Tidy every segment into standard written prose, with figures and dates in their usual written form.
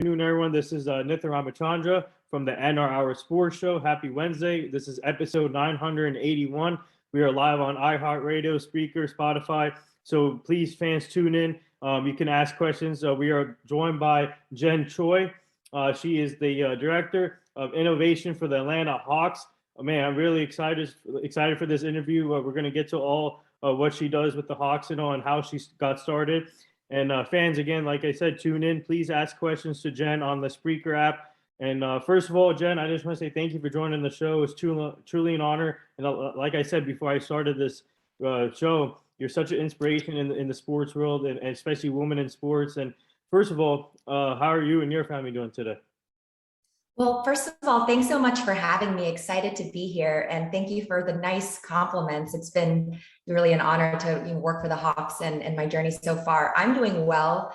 Afternoon, everyone. This is Nithin Ramachandra from the NR Hour Sports Show. Happy Wednesday. This is episode 981. We are live on iHeartRadio, Spreaker, Spotify. So please, fans, tune in. You can ask questions. We are joined by Jen Choi. She is the Director of Innovation for the Atlanta Hawks. Man, I'm really excited for this interview. We're going to get to all what she does with the Hawks and how she got started. And fans, again, like I said, tune in. Please ask questions to Jen on the Spreaker app. And first of all, Jen, I just want to say thank you for joining the show. It's truly an honor. And like I said before I started this show, you're such an inspiration in the sports world, and especially women in sports. And first of all, how are you and your family doing today? Well, first of all, thanks so much for having me. Excited to be here. And thank you for the nice compliments. It's been really an honor to work for the Hawks and my journey so far. I'm doing well.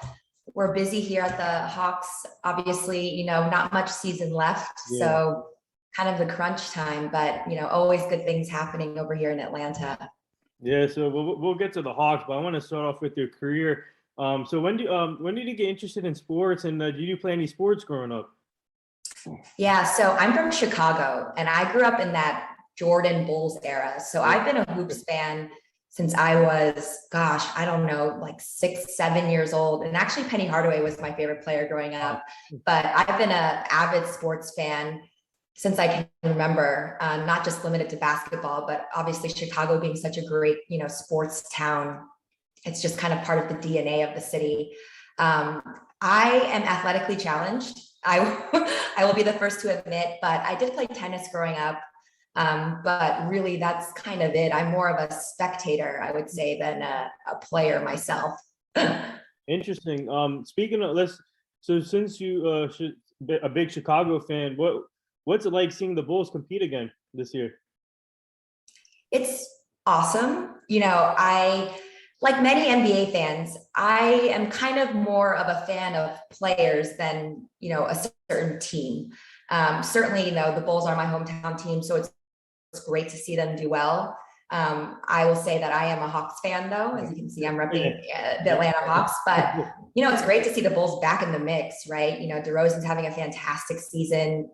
We're busy here at the Hawks. Obviously, not much season left. Yeah. So kind of the crunch time, but, always good things happening over here in Atlanta. Yeah, so we'll get to the Hawks, but I want to start off with your career. So when did you get interested in sports, and did you play any sports growing up? Yeah, so I'm from Chicago, and I grew up in that Jordan Bulls era. So I've been a hoops fan since I was, I don't know, like 6, 7 years old. And actually Penny Hardaway was my favorite player growing up. But I've been an avid sports fan since I can remember, not just limited to basketball, but obviously Chicago being such a great, sports town. It's just kind of part of the DNA of the city. I am athletically challenged. I will be the first to admit, but I did play tennis growing up. But really that's kind of it. I'm more of a spectator, I would say, than a player myself. Interesting. Speaking of so since you a big Chicago fan, what's it like seeing the Bulls compete again this year? It's awesome. Like many NBA fans, I am kind of more of a fan of players than, a certain team. Certainly, the Bulls are my hometown team, so it's great to see them do well. I will say that I am a Hawks fan, though. As you can see, I'm repping the Atlanta Hawks. But, it's great to see the Bulls back in the mix, right? DeRozan's having a fantastic season.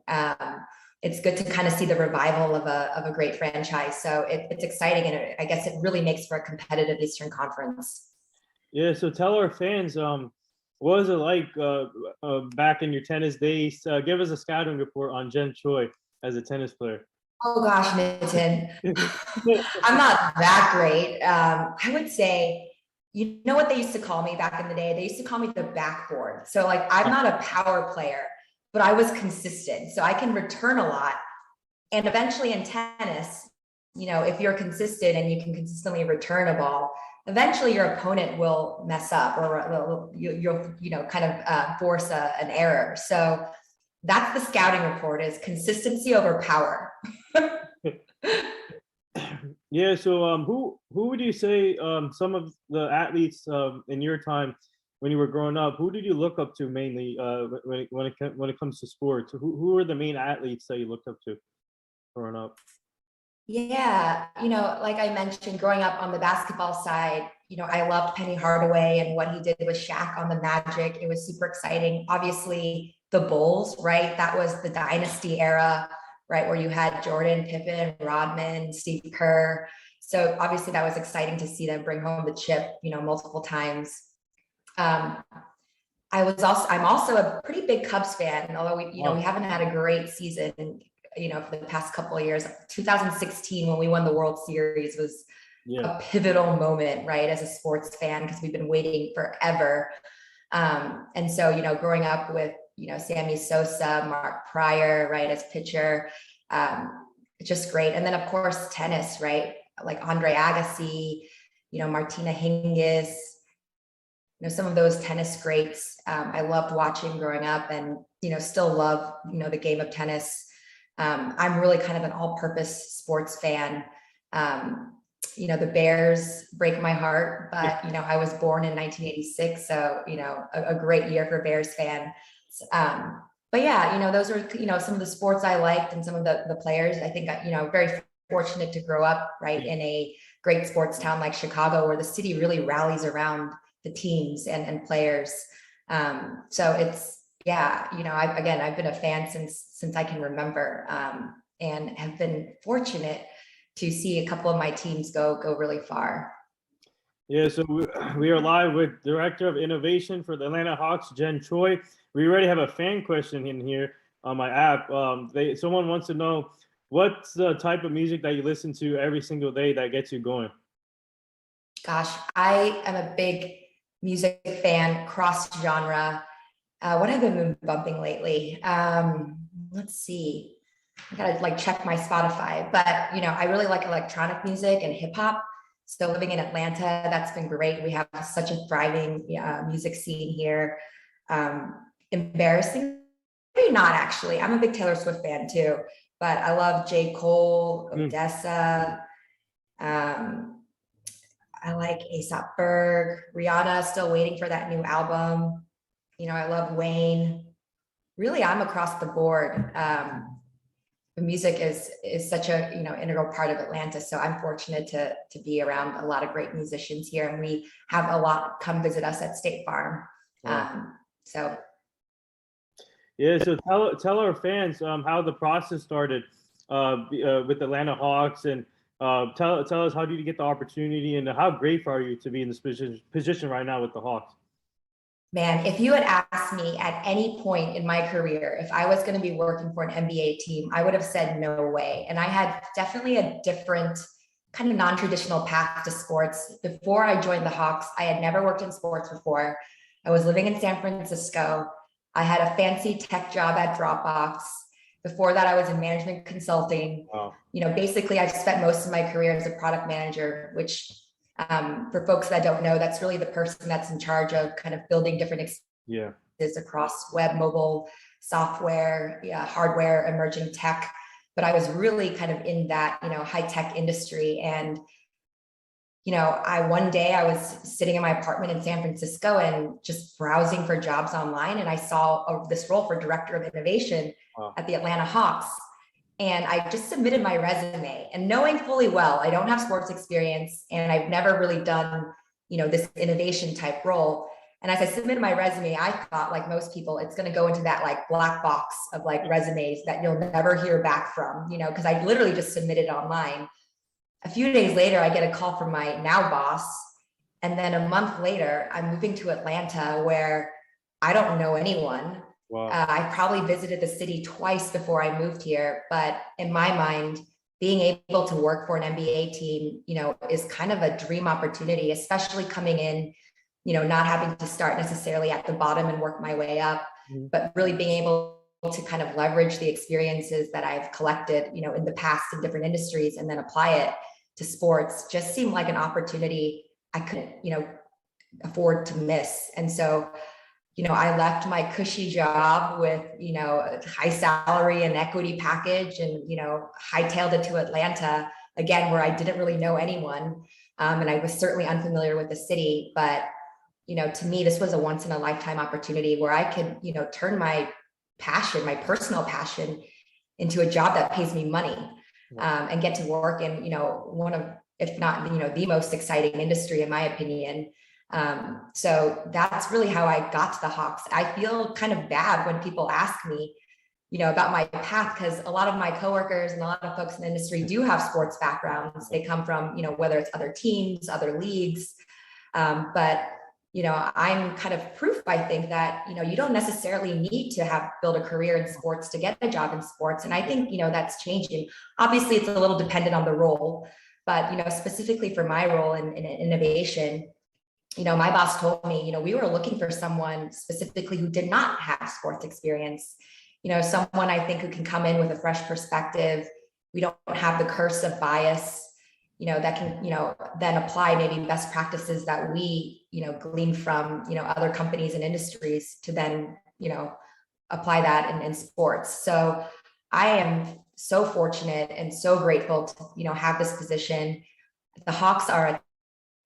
It's good to kind of see the revival of a great franchise. So it's exciting, and I guess it really makes for a competitive Eastern Conference. Yeah, so tell our fans, what was it like back in your tennis days? Give us a scouting report on Jen Choi as a tennis player. Oh gosh, Nithin. I'm not that great. I would say, you know what they used to call me back in the day? They used to call me the backboard. So I'm not a power player, but I was consistent. So I can return a lot. And eventually in tennis, if you're consistent and you can consistently return a ball, eventually your opponent will mess up, or you'll kind of force an error. So that's the scouting report, is consistency over power. Yeah. So who would you say some of the athletes in your time when you were growing up, who did you look up to mainly when it comes to sports? Who were the main athletes that you looked up to growing up? Yeah, like I mentioned, growing up on the basketball side, I loved Penny Hardaway and what he did with Shaq on the Magic. It was super exciting. Obviously, the Bulls, right? That was the dynasty era, right? Where you had Jordan, Pippen, Rodman, Steve Kerr. So obviously that was exciting to see them bring home the chip, multiple times. I'm also a pretty big Cubs fan, although we haven't had a great season, for the past couple of years. 2016, when we won the World Series, was a pivotal moment, right, as a sports fan, because we've been waiting forever. And so, growing up with, Sammy Sosa, Mark Pryor, right, as pitcher, just great. And then of course, tennis, right? Like Andre Agassi, Martina Hingis, some of those tennis greats. I loved watching growing up, and, still love, the game of tennis. I'm really kind of an all-purpose sports fan. The Bears break my heart, but, I was born in 1986. So, a great year for Bears fan. But yeah, those were, some of the sports I liked and some of the players. I think, very fortunate to grow up, right, in a great sports town like Chicago, where the city really rallies around the teams and players. So yeah, I've been a fan since I can remember, and have been fortunate to see a couple of my teams go really far. Yeah, so we are live with Director of Innovation for the Atlanta Hawks, Jen Choi. We already have a fan question in here on my app. Someone wants to know what's the type of music that you listen to every single day that gets you going? Gosh, I am a big music fan, cross genre. What have I been bumping lately? Let's see. I gotta like check my Spotify, but I really like electronic music and hip hop. So living in Atlanta, that's been great. We have such a thriving music scene here. Embarrassing, maybe not actually. I'm a big Taylor Swift fan too, but I love J. Cole, Odessa. I like A$AP Berg, Rihanna, still waiting for that new album. I love Wayne. Really, I'm across the board. The music is such a integral part of Atlanta, so I'm fortunate to be around a lot of great musicians here, and we have a lot come visit us at State Farm. Wow. So Yeah, so tell our fans how the process started with Atlanta Hawks, and tell us how did you get the opportunity, and how grateful are you to be in this position right now with the Hawks? man, if you had asked me at any point in my career if I was going to be working for an NBA team, I would have said no way. And I had definitely a different kind of non-traditional path to sports. Before I joined the Hawks, I had never worked in sports before. I was living in San Francisco. I had a fancy tech job at Dropbox. Before that, I was in management consulting. Wow. Basically, I've spent most of my career as a product manager, which for folks that don't know, that's really the person that's in charge of kind of building different experiences across web, mobile, software, hardware, emerging tech. But I was really kind of in that, high tech industry. And, one day I was sitting in my apartment in San Francisco and just browsing for jobs online. And I saw this role for director of innovation at the Atlanta Hawks. And I just submitted my resume, and knowing fully well I don't have sports experience and I've never really done, this innovation type role. And as I submitted my resume, I thought, like most people, it's going to go into that like black box of like resumes that you'll never hear back from, because I literally just submitted online. A few days later, I get a call from my now boss. And then a month later, I'm moving to Atlanta where I don't know anyone. Wow. I probably visited the city twice before I moved here, but in my mind, being able to work for an NBA team, is kind of a dream opportunity, especially coming in, not having to start necessarily at the bottom and work my way up, but really being able to kind of leverage the experiences that I've collected, in the past in different industries and then apply it to sports just seemed like an opportunity I couldn't, afford to miss. And so I left my cushy job with, a high salary and equity package and, hightailed it to Atlanta again, where I didn't really know anyone. And I was certainly unfamiliar with the city, but, to me, this was a once in a lifetime opportunity where I could, turn my passion, my personal passion into a job that pays me money, and get to work in, one of, if not, the most exciting industry, in my opinion. So that's really how I got to the Hawks. I feel kind of bad when people ask me, about my path, because a lot of my coworkers and a lot of folks in the industry do have sports backgrounds. They come from, whether it's other teams, other leagues. But, I'm kind of proof, I think, that, you don't necessarily need to have build a career in sports to get a job in sports. And I think, that's changing. Obviously, it's a little dependent on the role, but, specifically for my role in innovation, my boss told me, we were looking for someone specifically who did not have sports experience, someone I think who can come in with a fresh perspective. We don't have the curse of bias, that can, then apply maybe best practices that we, glean from, other companies and industries to then, apply that in sports. So I am so fortunate and so grateful to, have this position. The Hawks are a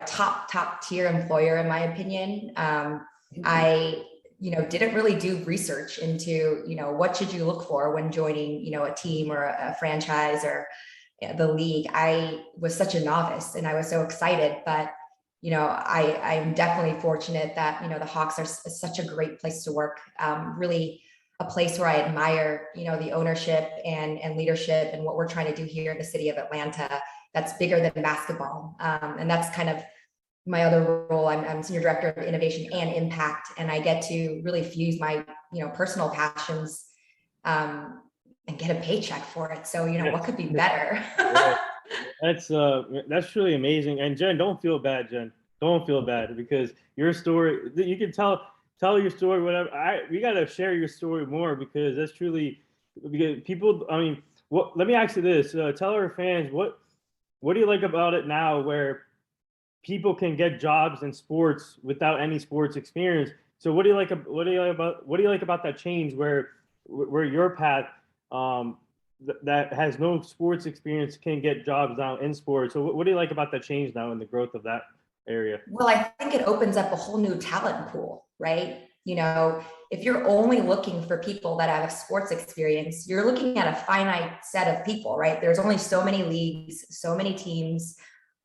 top tier employer, in my opinion. I didn't really do research into what should you look for when joining a team or a franchise or the league. I was such a novice and I was so excited, but I'm definitely fortunate that, the Hawks are such a great place to work. Really a place where I admire, the ownership and leadership and what we're trying to do here in the city of Atlanta. That's bigger than basketball. And that's kind of my other role. I'm senior director of innovation and impact, and I get to really fuse my, personal passions, and get a paycheck for it. So, what could be better? Yeah. That's really amazing. And Jen, don't feel bad, Jen. Don't feel bad, because your story, you can tell your story, whatever. We gotta share your story more, because that's truly, because people, I mean, let me ask you this. Tell our fans, what do you like about it now, where people can get jobs in sports without any sports experience? So what do you like about that change, where your path, that has no sports experience can get jobs now in sports? So what do you like about that change now and the growth of that area? Well, I think it opens up a whole new talent pool, right? If you're only looking for people that have a sports experience, you're looking at a finite set of people, right? There's only so many leagues, so many teams,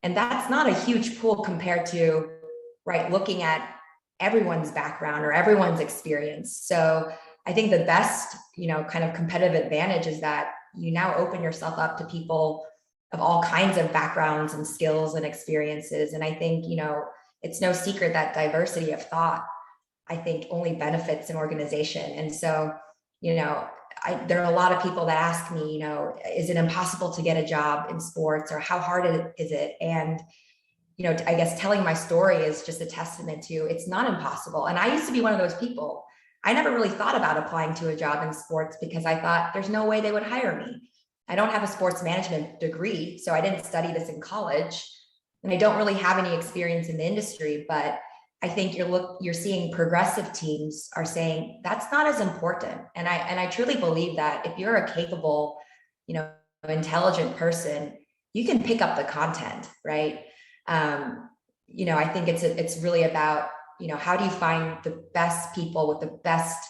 and that's not a huge pool compared to, right, looking at everyone's background or everyone's experience. So I think the best, kind of competitive advantage is that you now open yourself up to people of all kinds of backgrounds and skills and experiences. And I think, it's no secret that diversity of thought, I think, only benefits an organization. And so, there are a lot of people that ask me, is it impossible to get a job in sports, or how hard is it? And, I guess telling my story is just a testament to it's not impossible. And I used to be one of those people. I never really thought about applying to a job in sports because I thought there's no way they would hire me. I don't have a sports management degree, so I didn't study this in college, and I don't really have any experience in the industry. But I think you're seeing progressive teams are saying that's not as important, and I truly believe that if you're a capable, intelligent person, you can pick up the content, right? I think it's really about, how do you find the best people with the best,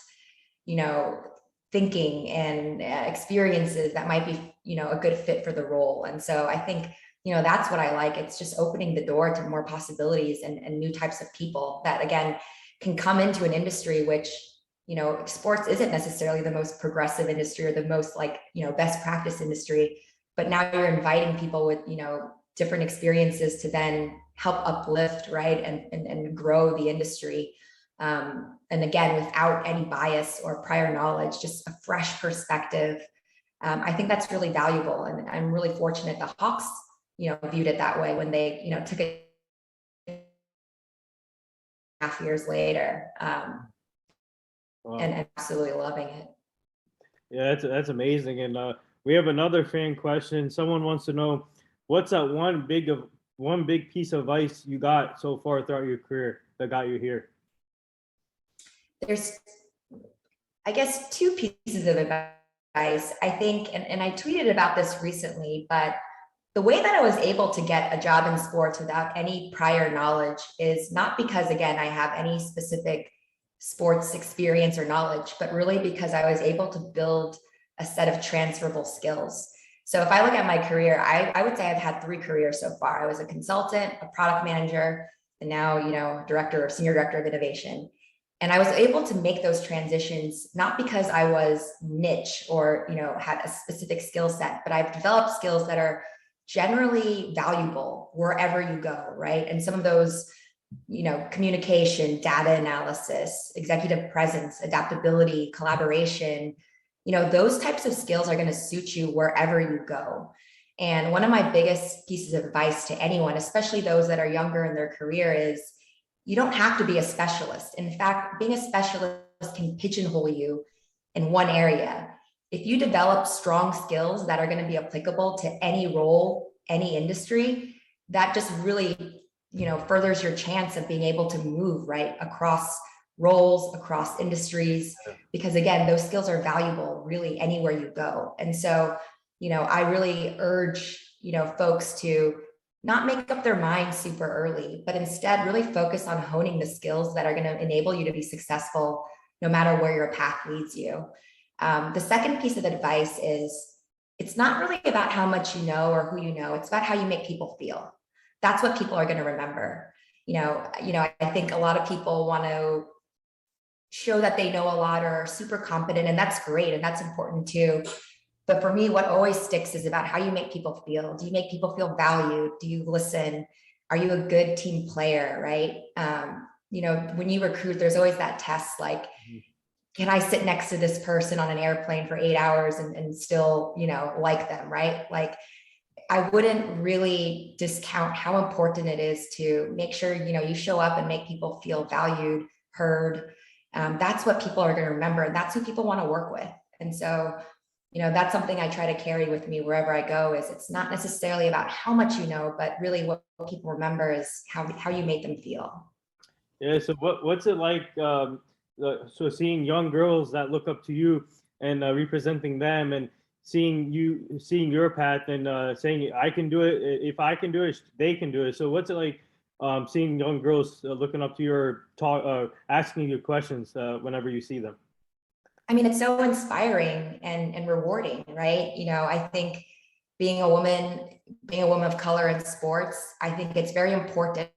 thinking and experiences that might be, a good fit for the role. And so I think, that's what I like. It's just opening the door to more possibilities and new types of people that, again, can come into an industry which, sports isn't necessarily the most progressive industry or the most best practice industry, but now you're inviting people with, different experiences to then help uplift, right, and grow the industry. And again, without any bias or prior knowledge, just a fresh perspective. I think that's really valuable. And I'm really fortunate the Hawks, viewed it that way when they, took it half years later. Wow. And absolutely loving it. Yeah, that's amazing. And we have another fan question. Someone wants to know, what's that one big piece of advice you got so far throughout your career that got you here? There's, I guess, two pieces of advice, I think, and I tweeted about this recently, but the way that I was able to get a job in sports without any prior knowledge is not because, again, I have any specific sports experience or knowledge, but really because I was able to build a set of transferable skills. So if I look at my career, I would say I've had 3 careers so far. I was a consultant, a product manager, and now, senior director of innovation. And I was able to make those transitions, not because I was niche or, had a specific skill set, but I've developed skills that are generally valuable wherever you go, right? And some of those, communication, data analysis, executive presence, adaptability, collaboration, those types of skills are going to suit you wherever you go. And one of my biggest pieces of advice to anyone, especially those that are younger in their career, is you don't have to be a specialist. In fact, being a specialist can pigeonhole you in one area. If you develop strong skills that are going to be applicable to any role, any industry, that just really, furthers your chance of being able to move right across roles, across industries, because again, those skills are valuable really anywhere you go. And so, I really urge, folks to not make up their mind super early, but instead really focus on honing the skills that are going to enable you to be successful no matter where your path leads you. The second piece of advice is it's not really about how much you know or who you know. It's about how you make people feel. That's what people are going to remember. I think a lot of people want to show that they know a lot or are super competent, and that's great and that's important too. But for me, what always sticks is about how you make people feel. Do you make people feel valued? Do you listen? Are you a good team player, right? When you recruit, there's always that test, like, can I sit next to this person on an airplane for 8 hours and still, like them, right? Like, I wouldn't really discount how important it is to make sure, you show up and make people feel valued, heard. That's what people are going to remember. And that's who people want to work with. And so, that's something I try to carry with me wherever I go, is it's not necessarily about how much you know, but really what people remember is how you made them feel. Yeah. So what's it like? So seeing young girls that look up to you and representing them, and seeing your path, and saying I can do it. If I can do it, they can do it. So what's it like seeing young girls looking up to you, or asking you questions whenever you see them? I mean, it's so inspiring and rewarding, right? I think being a woman of color in sports, I think it's very important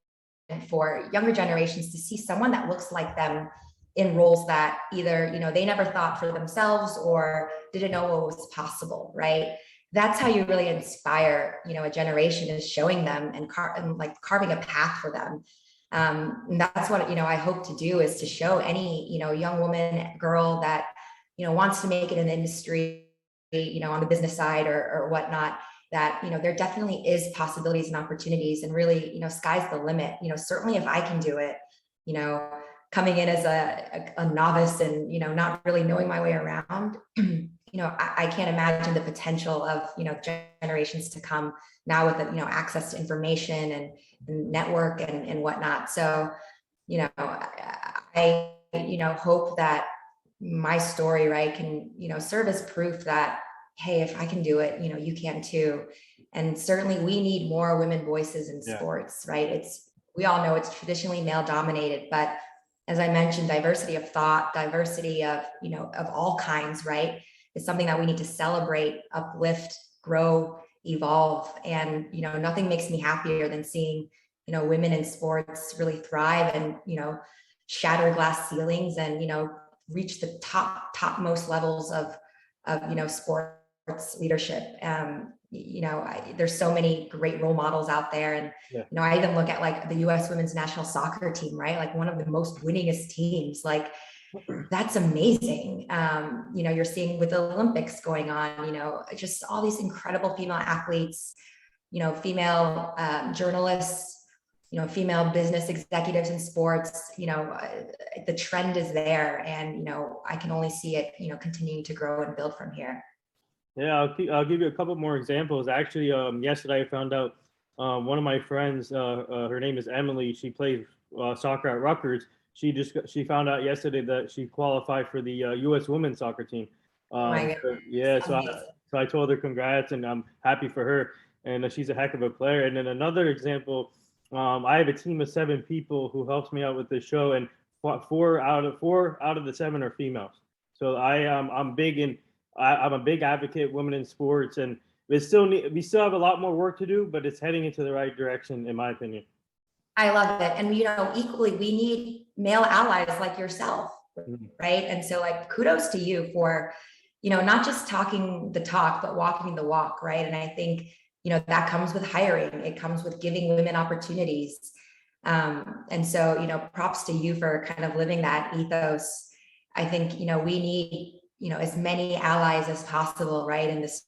for younger generations to see someone that looks like them in roles that either, they never thought for themselves or didn't know what was possible, right? That's how you really inspire, a generation, is showing them and like carving a path for them. And that's what, I hope to do, is to show any, young woman, girl that, wants to make it in the industry, on the business side or whatnot, that, there definitely is possibilities and opportunities, and really, sky's the limit. Certainly if I can do it, coming in as a novice and, not really knowing my way around, I can't imagine the potential of, generations to come now with, access to information and network and whatnot. So, I, hope that my story, right, can, serve as proof that, hey, if I can do it, you can too. And certainly we need more women voices in sports, right? We all know it's traditionally male dominated, but as I mentioned, diversity of thought, diversity of, of all kinds, right, is something that we need to celebrate, uplift, grow, evolve. And, nothing makes me happier than seeing, women in sports really thrive and, shatter glass ceilings and, reach the topmost levels of sports leadership. There's so many great role models out there. And, I even look at like the US women's national soccer team, right? Like one of the most winningest teams, like that's amazing. You're seeing with the Olympics going on, just all these incredible female athletes, female journalists, female business executives in sports. The trend is there, and, I can only see it, continuing to grow and build from here. Yeah, I'll give you a couple more examples. Actually, yesterday I found out one of my friends, her name is Emily. She plays soccer at Rutgers. She found out yesterday that she qualified for the U.S. women's soccer team. So I told her congrats, and I'm happy for her. And she's a heck of a player. And then another example, I have a team of 7 people who helps me out with this show, and four out of the 7 are females. So I'm big in. I'm a big advocate, women in sports, and we still have a lot more work to do, but it's heading into the right direction, in my opinion. I love it. And, equally, we need male allies like yourself, right? And so, like, kudos to you for, not just talking the talk, but walking the walk, right? And I think, that comes with hiring. It comes with giving women opportunities. And so, props to you for kind of living that ethos. I think, we need, as many allies as possible, right, in this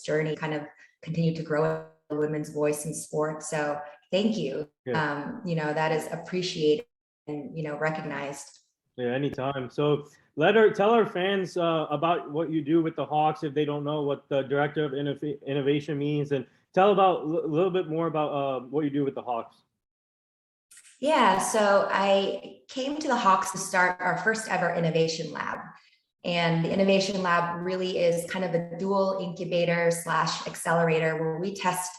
journey, kind of continue to grow women's voice in sports. So thank you. That is appreciated and, recognized. Yeah, anytime. So tell our fans about what you do with the Hawks if they don't know what the director of innovation means, and tell about a little bit more about what you do with the Hawks. Yeah, so I came to the Hawks to start our first ever innovation lab. And the innovation lab really is kind of a dual incubator / accelerator where we test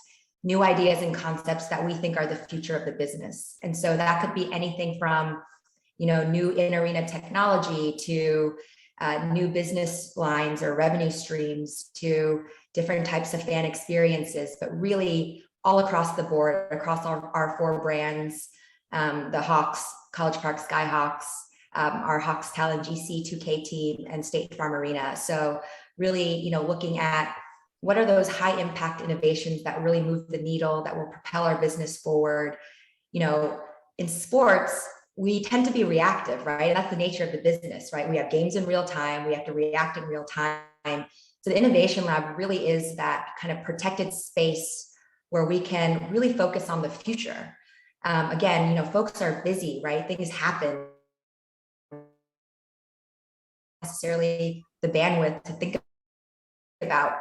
new ideas and concepts that we think are the future of the business. And so that could be anything from, new in-arena technology to new business lines or revenue streams to different types of fan experiences, but really all across the board, across our 4 brands, the Hawks, College Park Skyhawks, our Hawks Talent GC 2K team, and State Farm Arena. So really, looking at what are those high impact innovations that really move the needle, that will propel our business forward. In sports, we tend to be reactive, right? That's the nature of the business, right? We have games in real time. We have to react in real time. So the Innovation Lab really is that kind of protected space where we can really focus on the future. Again, folks are busy, right? Things happen. Necessarily the bandwidth to think about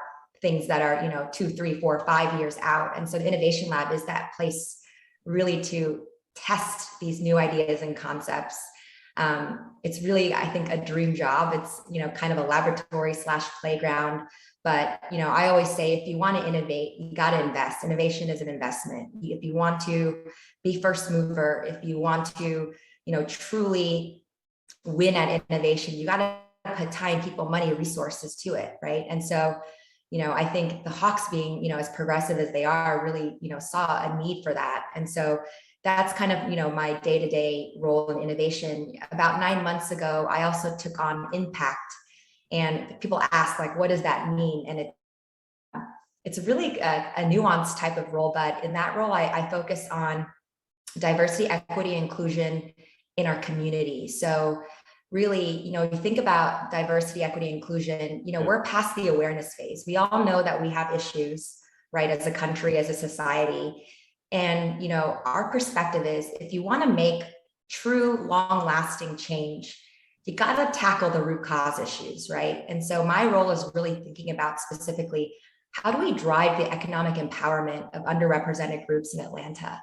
things that are 2, 3, 4, 5 years out. And so the Innovation Lab is that place really to test these new ideas and concepts. It's really, I think, a dream job. It's kind of a laboratory / playground. But I always say, if you want to innovate, you got to invest. Innovation is an investment. If you want to be first mover, if you want to truly win at innovation, you got to put time, people, money, resources to it, right? And so I think the Hawks, being as progressive as they are, really saw a need for that. And so that's kind of my day-to-day role in innovation. About 9 months ago, I also took on impact, and people ask, like, what does that mean? And it's really a nuanced type of role, but in that role, I focus on diversity, equity, inclusion in our community. So really, you think about diversity, equity, inclusion, we're past the awareness phase. We all know that we have issues, right, as a country, as a society. And, our perspective is, if you want to make true, long-lasting change, you got to tackle the root cause issues, right? And so my role is really thinking about specifically, how do we drive the economic empowerment of underrepresented groups in Atlanta?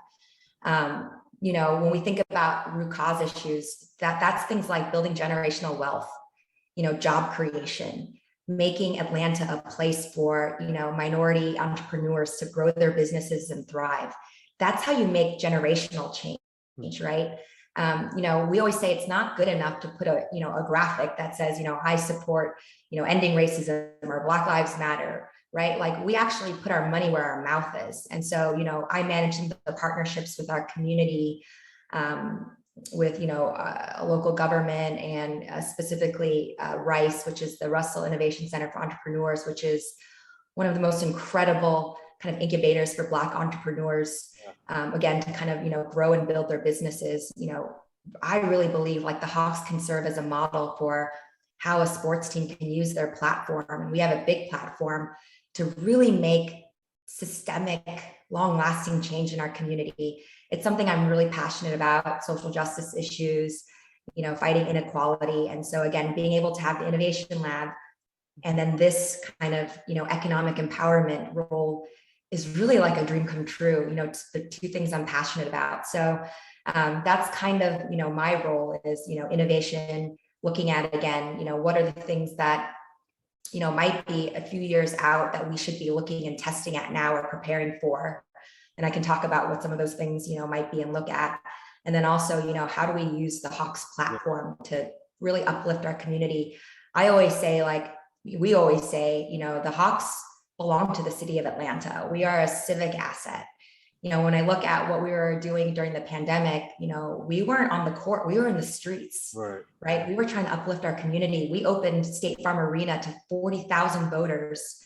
When we think about root cause issues, that's things like building generational wealth, job creation, making Atlanta a place for, minority entrepreneurs to grow their businesses and thrive. That's how you make generational change, right? We always say it's not good enough to put a graphic that says, I support, ending racism or Black Lives Matter, right? Like, we actually put our money where our mouth is. And so, I manage the partnerships with our community, with, a local government, and specifically RICE, which is the Russell Innovation Center for Entrepreneurs, which is one of the most incredible kind of incubators for Black entrepreneurs, again, to kind of, grow and build their businesses. I really believe, like, the Hawks can serve as a model for how a sports team can use their platform. And we have a big platform to really make systemic, long-lasting change in our community. It's something I'm really passionate about: social justice issues, fighting inequality. And so, again, being able to have the Innovation Lab and then this kind of, economic empowerment role is really like a dream come true. It's the two things I'm passionate about. So that's kind of, my role is, innovation, looking at, again, what are the things that, might be a few years out that we should be looking and testing at now or preparing for. And I can talk about what some of those things, might be and look at. And then also, how do we use the Hawks platform to really uplift our community? I always say, like, we always say, the Hawks belong to the city of Atlanta. We are a civic asset. When I look at what we were doing during the pandemic, we weren't on the court, we were in the streets, right? We were trying to uplift our community. We opened State Farm Arena to 40,000 voters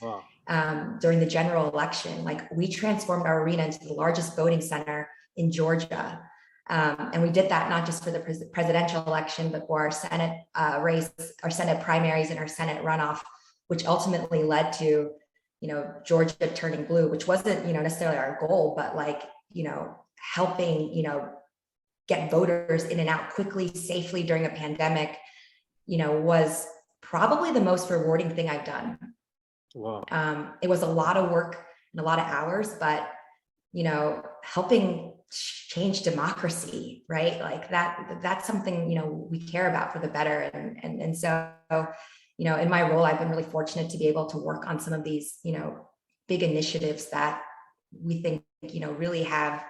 during the general election. Like, we transformed our arena into the largest voting center in Georgia. And we did that not just for the presidential election, but for our Senate race, our Senate primaries, and our Senate runoff, which ultimately led to Georgia turning blue, which wasn't, necessarily our goal, but like, helping, get voters in and out quickly, safely during a pandemic, was probably the most rewarding thing I've done. Wow. It was a lot of work and a lot of hours, but, helping change democracy, right? Like that's something, we care about for the better. And so, in my role, I've been really fortunate to be able to work on some of these, big initiatives that we think, really have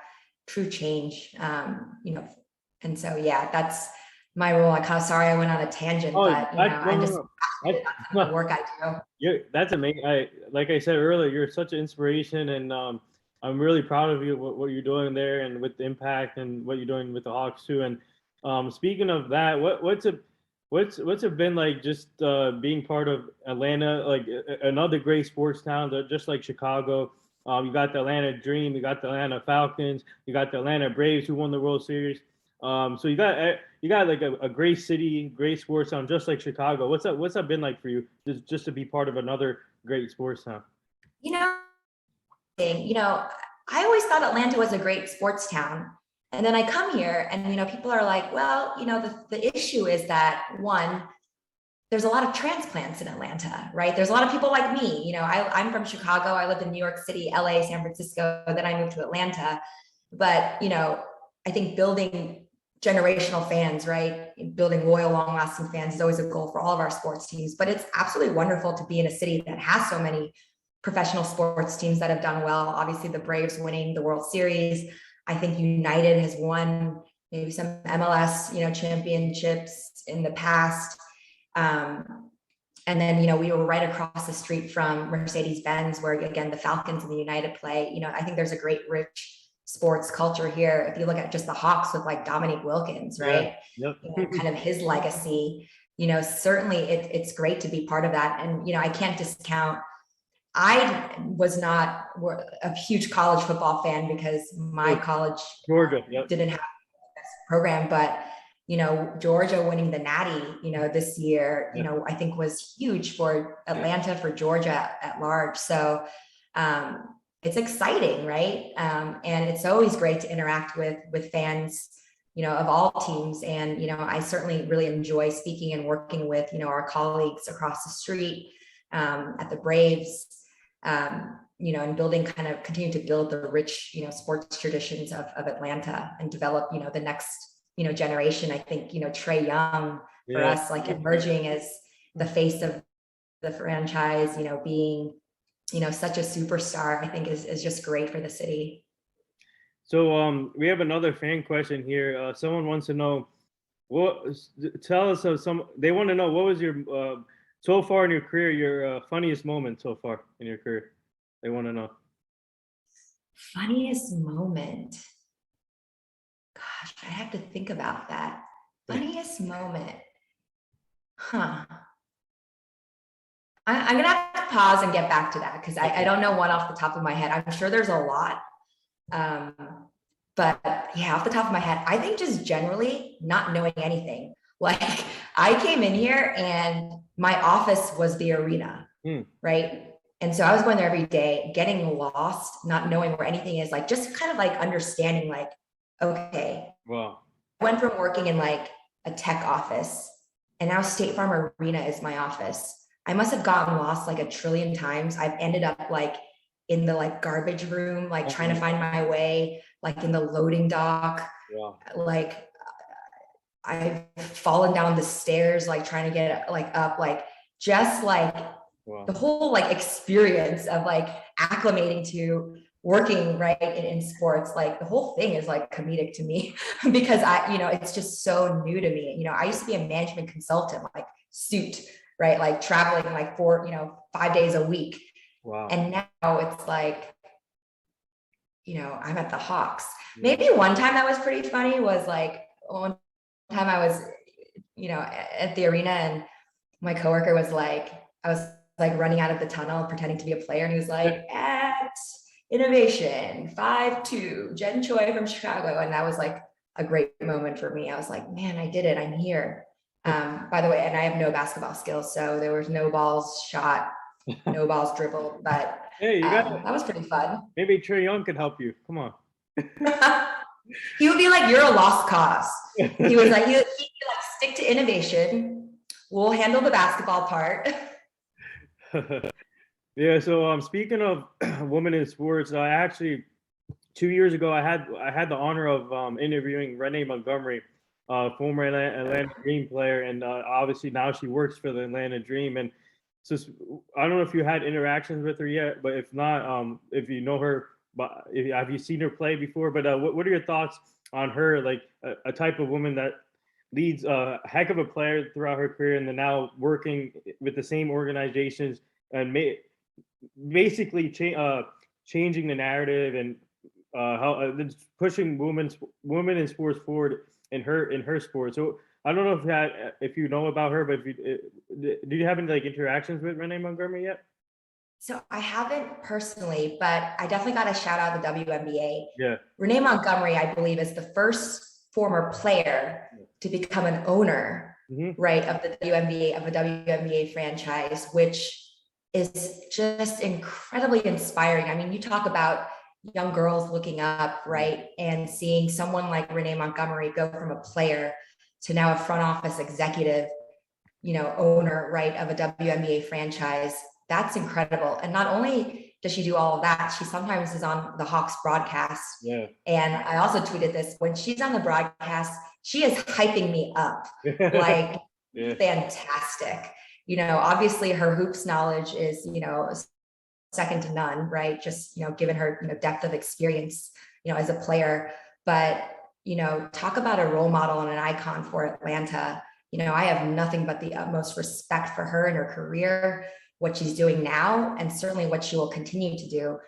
true change, and so, yeah, that's my role. Sorry, I went on a tangent, but, I'm just passionate about the work I do. That's amazing. Like I said earlier, you're such an inspiration, and I'm really proud of you, what you're doing there and with the impact and what you're doing with the Hawks too. And speaking of that, what's it been like just being part of Atlanta, like another great sports town, just like Chicago. You got the Atlanta Dream, you got the Atlanta Falcons, you got the Atlanta Braves who won the World Series. So you got like a great city, great sports town, just like Chicago. What's that been like for you, just to be part of another great sports town? You know, I always thought Atlanta was a great sports town. And then I come here and, people are like, well, the issue is that one, there's a lot of transplants in Atlanta, right? There's a lot of people like me. I'm from Chicago. I lived in New York City, LA, San Francisco. Then I moved to Atlanta. But, I think building generational fans, right? Building loyal, long lasting fans is always a goal for all of our sports teams. But it's absolutely wonderful to be in a city that has so many professional sports teams that have done well. Obviously, the Braves winning the World Series. I think United has won maybe some MLS, championships in the past. And then, we were right across the street from Mercedes-Benz, where again, the Falcons and the United play. I think there's a great, rich sports culture here. If you look at just the Hawks with like Dominique Wilkins, right? Yeah. Yep. Kind of his legacy, certainly it's great to be part of that. And, I can't discount, I was not a huge college football fan because my college Georgia, yep. didn't have a program, but Georgia winning the Natty, this year, I think was huge for Atlanta, for Georgia at large. So it's exciting, right? And it's always great to interact with fans, of all teams. And, I certainly really enjoy speaking and working with, our colleagues across the street at the Braves, and building continue to build the rich, sports traditions of Atlanta and develop, the next, generation. I think, Trae Young for us, like emerging as the face of the franchise, being, such a superstar, I think is just great for the city. So we have another fan question here. Someone wants to know tell us of they want to know what was your so far in your career, your funniest moment so far in your career. They want to know. Funniest moment. Gosh, I have to think about that. Funniest moment. Huh. I'm going to have to pause and get back to that because I don't know one off the top of my head. I'm sure there's a lot. But yeah, off the top of my head, I think just generally not knowing anything. Like I came in here and my office was the arena, right? And so I was going there every day, getting lost, not knowing where anything is, like just kind of like understanding like, okay, wow. I went from working in like a tech office and now State Farm Arena is my office. I must have gotten lost like a trillion times. I've ended up like in the like garbage room, like trying to find my way, like in the loading dock, like I've fallen down the stairs, like trying to get like up, like just like the whole like experience of like acclimating to working right in sports. Like the whole thing is like comedic to me because it's just so new to me. I used to be a management consultant, like suit, right? Like traveling like 5 days a week. Wow. And now it's like, I'm at the Hawks. Maybe one time that was pretty funny was like one time I was, at the arena and my coworker was like, I was like running out of the tunnel pretending to be a player. And he was like, at Innovation 5-2, Jen Choi from Chicago. And that was like a great moment for me. I was like, man, I did it. I'm here. By the way, and I have no basketball skills. So there was no balls shot, no balls dribbled, but hey, that was pretty fun. Maybe Trae Young could help you. Come on. He would be like, you're a lost cause. He was like, he'd like, stick to innovation. We'll handle the basketball part. Yeah. So speaking of women in sports, I actually 2 years ago I had the honor of interviewing Renee Montgomery, former Atlanta Dream player, and obviously now she works for the Atlanta Dream. And so I don't know if you had interactions with her yet, but if not, if you know her, but have you seen her play before? But what are your thoughts on her? Like a type of woman that leads a heck of a player throughout her career, and then now working with the same organizations and basically changing the narrative and how pushing women in sports forward in her sport. So I don't know if you know about her, but do you have any like interactions with Renee Montgomery yet? So I haven't personally, but I definitely got to shout out the WNBA. Yeah. Renee Montgomery, I believe, is the first former player to become an owner, right, of the WNBA, of a WNBA franchise, which is just incredibly inspiring. I mean, you talk about young girls looking up, right, and seeing someone like Renee Montgomery go from a player to now a front office executive, owner, right, of a WNBA franchise. That's incredible. And not only does she do all of that, she sometimes is on the Hawks broadcast. Yeah. And I also tweeted this, when she's on the broadcast, she is hyping me up, like fantastic. Obviously her hoops knowledge is, second to none, right? Just, given her, depth of experience, as a player. But, talk about a role model and an icon for Atlanta. I have nothing but the utmost respect for her and her career, what she's doing now, and certainly what she will continue to do.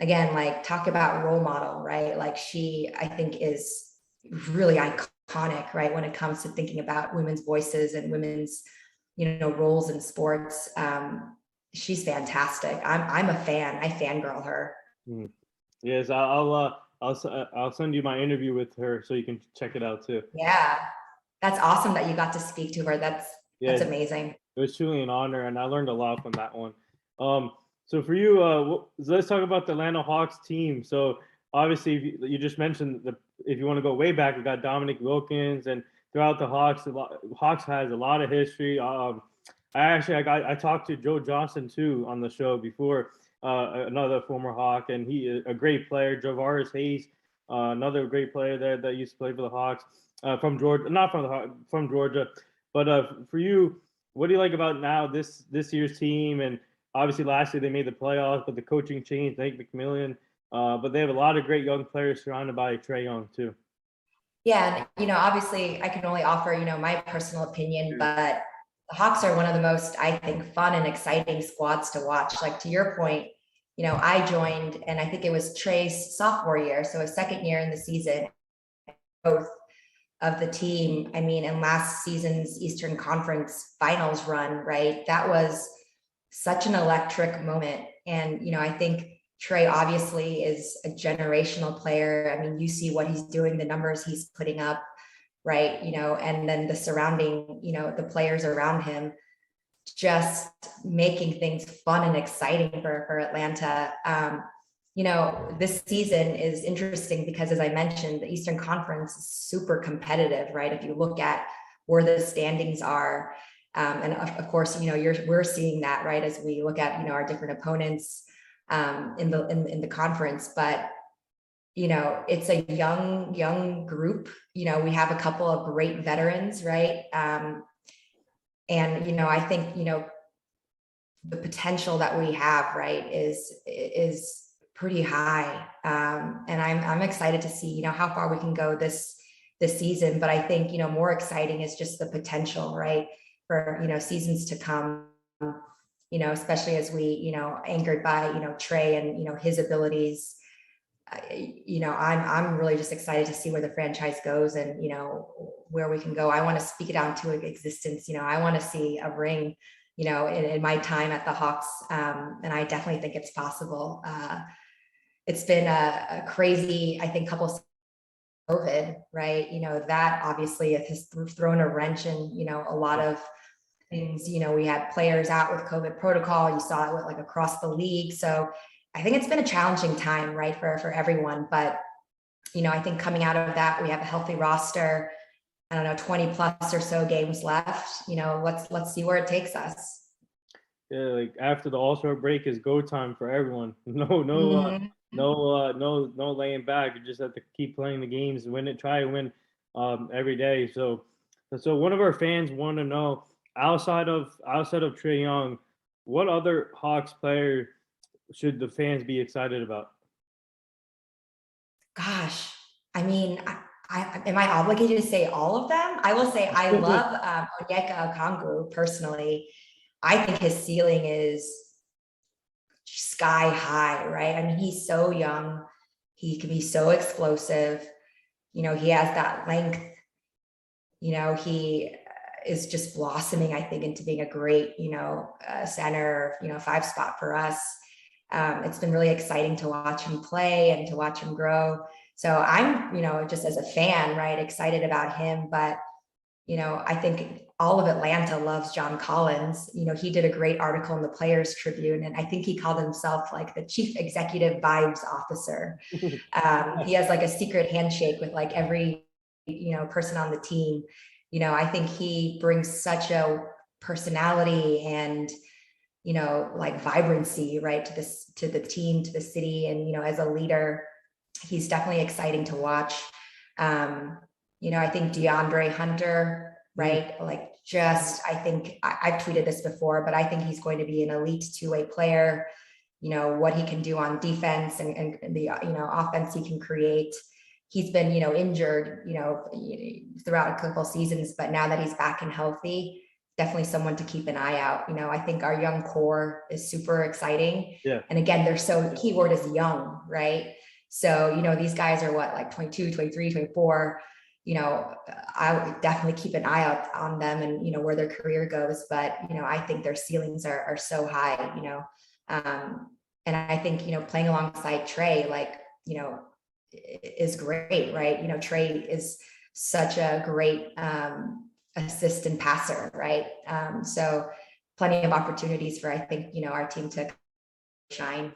Again, like, talk about role model, right? Like, she, I think, is really iconic, right, when it comes to thinking about women's voices and women's, roles in sports. She's fantastic. I'm a fan. I fangirl her. Yes, I'll send you my interview with her so you can check it out too. Yeah, that's awesome that you got to speak to her. That's amazing. It was truly an honor, and I learned a lot from that one. So for you, let's talk about the Atlanta Hawks team. So obviously, you just mentioned if you want to go way back, we got Dominique Wilkins, and throughout the Hawks, Hawks has a lot of history. I talked to Joe Johnson too on the show before, another former Hawk, and he is a great player. Javaris Hayes, another great player there that used to play for the Hawks, from Georgia, not from the Hawks, from Georgia. But for you, what do you like about now this year's team? And obviously last year they made the playoffs, but the coaching changed. Nate McMillan, but they have a lot of great young players surrounded by Trae Young too. Yeah, and obviously I can only offer my personal opinion, but the Hawks are one of the most, I think, fun and exciting squads to watch. Like, to your point, I joined, and I think it was Trae's sophomore year, so his second year in the season, both of the team. I mean, in last season's Eastern Conference Finals run, right? That was such an electric moment. And, I think Trae obviously is a generational player. I mean, you see what he's doing, the numbers he's putting up, right? And then the surrounding, the players around him, just making things fun and exciting for Atlanta. This season is interesting because, as I mentioned, the Eastern Conference is super competitive, right? If you look at where the standings are, and of course, we're seeing that, right, as we look at our different opponents in the conference. But it's a young group. We have a couple of great veterans, right? And I think the potential that we have, right, is pretty high, and I'm excited to see how far we can go this season. But I think more exciting is just the potential, right, for seasons to come. Especially as we anchored by Trae and his abilities. I'm really just excited to see where the franchise goes and where we can go. I want to speak it out to existence. I want to see a ring in my time at the Hawks, and I definitely think it's possible. It's been a crazy, I think, couple of COVID, right? That obviously has thrown a wrench in a lot of things. We had players out with COVID protocol. You saw it with, like, across the league. So I think it's been a challenging time, right, for everyone. But I think coming out of that, we have a healthy roster. I don't know, 20 plus or so games left. Let's see where it takes us. Yeah, like after the All-Star break is go time for everyone. No laying back. You just have to keep playing the games, try to win every day. So one of our fans want to know, outside of Trae Young, what other Hawks player should the fans be excited about? Gosh, I mean, I am I obligated to say all of them? I will say I love Onyeka Okongwu personally. I think his ceiling is sky high, right? I mean, he's so young. He can be so explosive. He has that length. He is just blossoming, I think, into being a great, center, 5 spot for us. It's been really exciting to watch him play and to watch him grow. So I'm, just as a fan, right, excited about him. But, I think all of Atlanta loves John Collins. He did a great article in the Players Tribune, and I think he called himself like the chief executive vibes officer. He has like a secret handshake with like every, person on the team. I think he brings such a personality and, like vibrancy, right, to the team, to the city. And, as a leader, he's definitely exciting to watch. I think Deandre Hunter, right? Like I think I've tweeted this before, but I think he's going to be an elite two-way player. What he can do on defense and the, offense he can create. He's been, injured, throughout a couple seasons, but now that he's back and healthy, definitely someone to keep an eye out. I think our young core is super exciting. Yeah. And again, keyword is young, right? So, these guys are what, like 22, 23, 24. I would definitely keep an eye out on them and, where their career goes. But, I think their ceilings are so high, and I think, playing alongside Trae, like, is great, right? Trae is such a great assist and passer, right? So plenty of opportunities for, I think, our team to shine.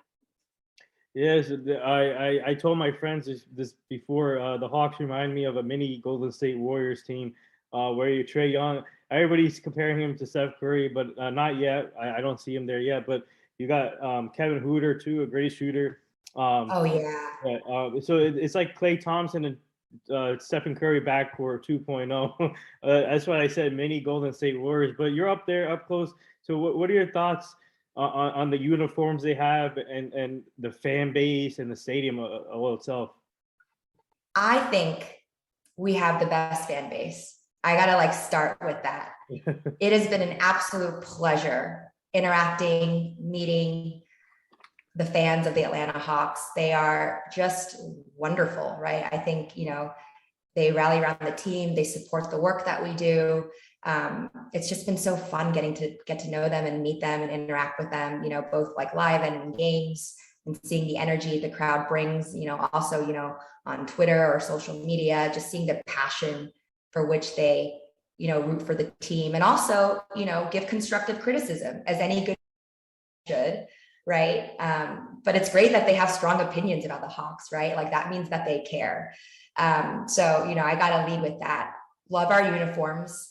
Yes, I told my friends this before. The Hawks remind me of a mini Golden State Warriors team, where you Trae Young. Everybody's comparing him to Steph Curry, but not yet. I don't see him there yet. But you got Kevin Huerter too, a great shooter. Oh yeah. So it's like Klay Thompson and Stephen Curry backcourt 2.0. That's what I said, mini Golden State Warriors. But you're up there, up close. So what are your thoughts on the uniforms they have and the fan base and the stadium itself? I think we have the best fan base. I gotta like start with that. It has been an absolute pleasure interacting, meeting the fans of the Atlanta Hawks. They are just wonderful, right? I think, they rally around the team. They support the work that we do. It's just been so fun getting to get to know them and meet them and interact with them, both like live and in games, and seeing the energy the crowd brings, also, on Twitter or social media, just seeing the passion for which they, root for the team, and also, give constructive criticism as any good should, right? But it's great that they have strong opinions about the Hawks, right? Like that means that they care. So, I got to lead with that. Love our uniforms.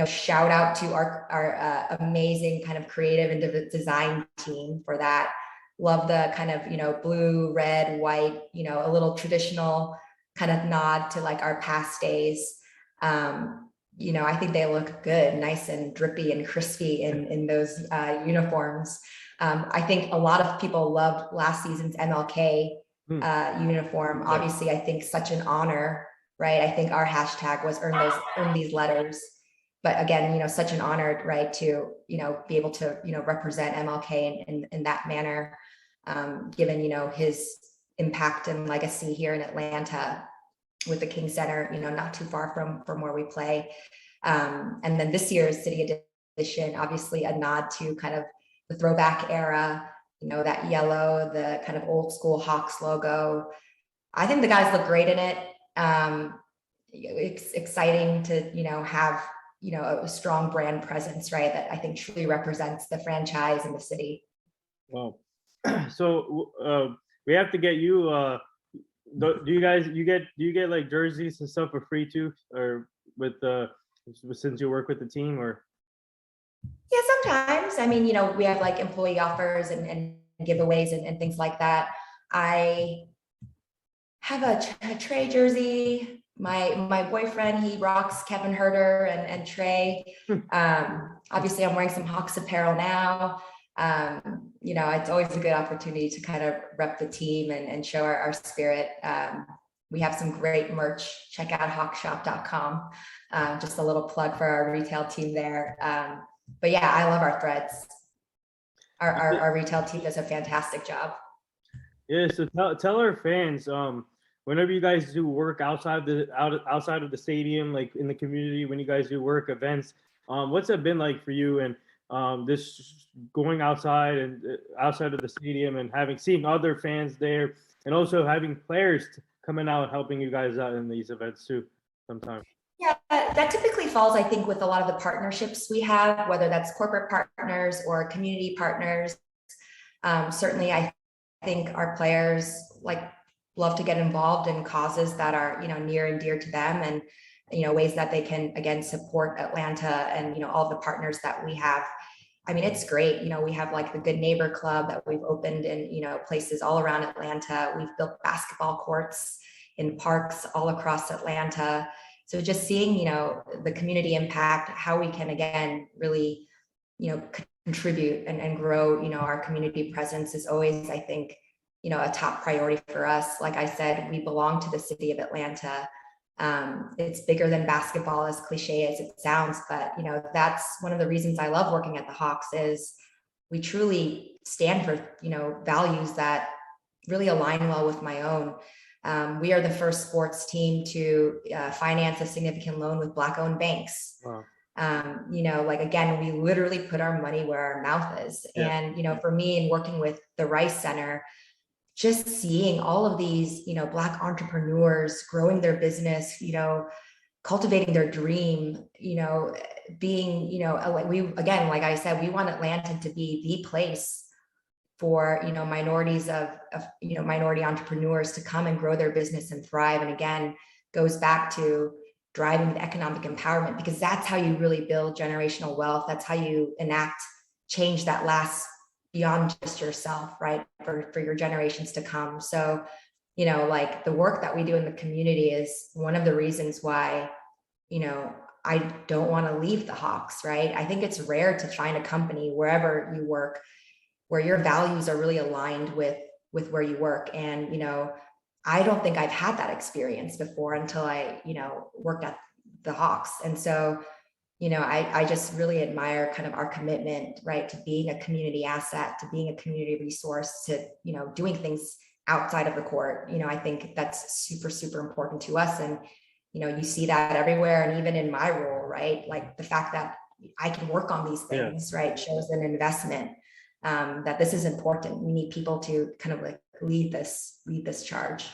Shout out to our amazing kind of creative and design team for that. Love the kind of, blue, red, white, a little traditional kind of nod to like our past days. I think they look good, nice and drippy and crispy in those uniforms. I think a lot of people loved last season's MLK uniform. Yeah. Obviously, I think such an honor, right? I think our hashtag was earn these letters. But again, such an honor, right, to, be able to, represent MLK in that manner, given, his impact and legacy here in Atlanta with the King Center, not too far from where we play. And then this year's City Edition, obviously a nod to kind of the throwback era, that yellow, the kind of old school Hawks logo. I think the guys look great in it. It's exciting to, have, a strong brand presence, right? That I think truly represents the franchise and the city. Wow. So we have to get you, do you get like jerseys and stuff for free too, or since you work with the team, or? Yeah, sometimes. I mean, we have like employee offers and giveaways and things like that. I have a Trae jersey. My boyfriend, he rocks Kevin Huerter and Trae. Obviously, I'm wearing some Hawks apparel now. It's always a good opportunity to kind of rep the team and show our spirit. We have some great merch. Check out hawkshop.com. Just a little plug for our retail team there. But yeah, I love our threads. our retail team does a fantastic job. Yeah, so tell our fans, whenever you guys do work outside of the stadium, like in the community, when you guys do work events, what's it been like for you and this going outside and outside of the stadium and having seen other fans there, and also having players coming out helping you guys out in these events too sometimes. Yeah, that typically falls, I think, with a lot of the partnerships we have, whether that's corporate partners or community partners. Certainly, I think our players love to get involved in causes that are, near and dear to them, and ways that they can again support Atlanta and all the partners that we have. I mean, it's great. We have like the Good Neighbor Club that we've opened in places all around Atlanta. We've built basketball courts in parks all across Atlanta. So just seeing the community impact, how we can again really contribute and grow our community presence is always, I think, a top priority for us. Like I said, we belong to the city of Atlanta. It's bigger than basketball, as cliche as it sounds, but that's one of the reasons I love working at the Hawks is we truly stand for values that really align well with my own. We are the first sports team to finance a significant loan with Black-owned banks. Wow. Again, we literally put our money where our mouth is. Yeah. And, for me and working with the Rice Center, just seeing all of these, Black entrepreneurs growing their business, cultivating their dream, being, like I said, we want Atlanta to be the place for, minorities of minority entrepreneurs to come and grow their business and thrive. And again, goes back to driving the economic empowerment, because that's how you really build generational wealth. That's how you enact change that lasts beyond just yourself, right? For your generations to come. So, the work that we do in the community is one of the reasons why, I don't want to leave the Hawks, right? I think it's rare to find a company wherever you work where your values are really aligned with where you work. And, I don't think I've had that experience before until I, worked at the Hawks. And so, I just really admire kind of our commitment, right, to being a community asset, to being a community resource, to, doing things outside of the court. I think that's super, super important to us. And, you see that everywhere. And even in my role, right, like the fact that I can work on these things, right, shows an investment that this is important. We need people to kind of lead this charge.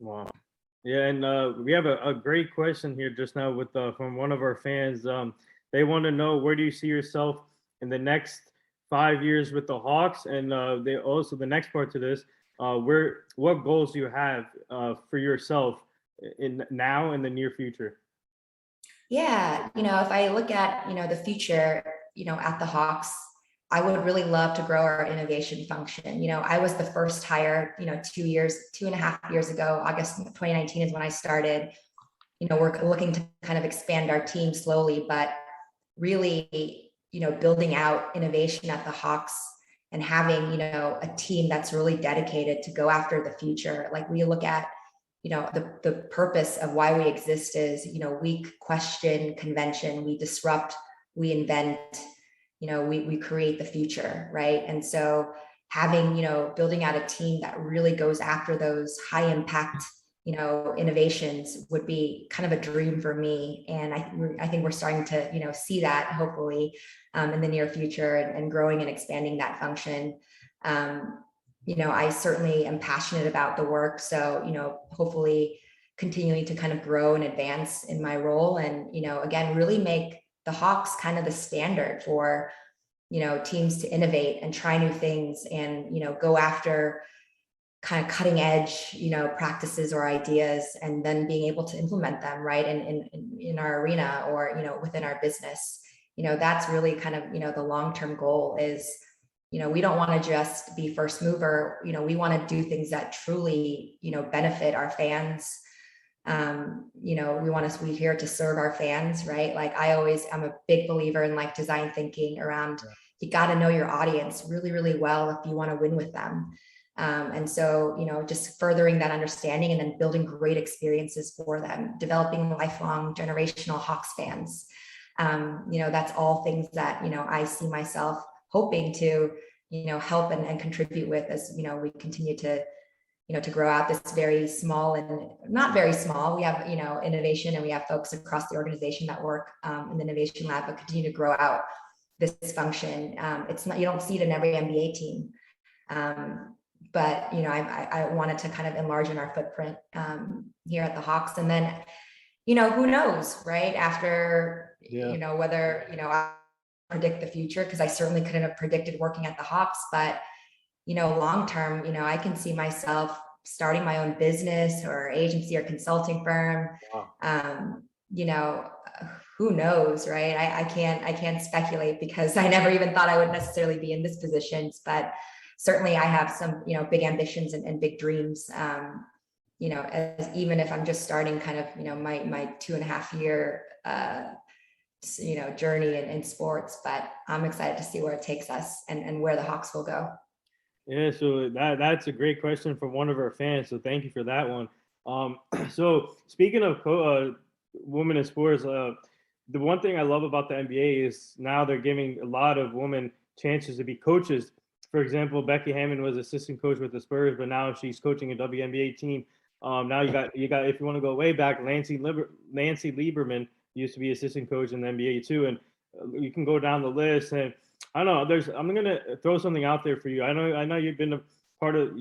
Wow. Yeah, and we have a great question here just now with from one of our fans. They want to know, where do you see yourself in the next 5 years with the Hawks? And they also, the next part to this, what goals do you have for yourself in now and the near future? Yeah, if I look at the future, at the Hawks, I would really love to grow our innovation function. I was the first hire, 2.5 years ago. August 2019 is when I started. We're looking to kind of expand our team slowly, but really, building out innovation at the Hawks and having, a team that's really dedicated to go after the future. Like we look at, the purpose of why we exist is, we question convention, we disrupt, we invent, we create the future, right? And so having, building out a team that really goes after those high impact, innovations would be kind of a dream for me. And I think we're starting to, see that hopefully in the near future and growing and expanding that function. I certainly am passionate about the work. So, hopefully continuing to kind of grow and advance in my role and, again, really make the Hawks kind of the standard for, teams to innovate and try new things and, go after kind of cutting edge, practices or ideas, and then being able to implement them right in our arena or, within our business. That's really kind of, the long-term goal is, we don't want to just be first mover. We want to do things that truly, benefit our fans. We're here to serve our fans, right? Like I'm a big believer in like design thinking around, you got to know your audience really, really well if you want to win with them. And so, just furthering that understanding and then building great experiences for them, developing lifelong generational Hawks fans. That's all things that, I see myself hoping to, help and contribute with as, we continue to, to grow out this very small and not very small. We have, innovation, and we have folks across the organization that work in the innovation lab, but continue to grow out this function. It's not, you don't see it in every NBA team. But, I wanted to kind of enlarge in our footprint here at the Hawks. And then, who knows, right? After, whether, I predict the future, because I certainly couldn't have predicted working at the Hawks, but, long term, I can see myself starting my own business or agency or consulting firm. Wow. Who knows, right? I can't speculate, because I never even thought I would necessarily be in this position, but certainly I have some, big ambitions and big dreams, as even if I'm just starting kind of, my 2.5 year, journey in sports, but I'm excited to see where it takes us and where the Hawks will go. Yeah, so that's a great question from one of our fans. So thank you for that one. So speaking of women in sports, the one thing I love about the NBA is now they're giving a lot of women chances to be coaches. For example, Becky Hammon was assistant coach with the Spurs, but now she's coaching a WNBA team. Now you got if you want to go way back, Nancy Lieberman used to be assistant coach in the NBA too, and you can go down the list. And I don't know. I'm gonna throw something out there for you. I know you've been a part of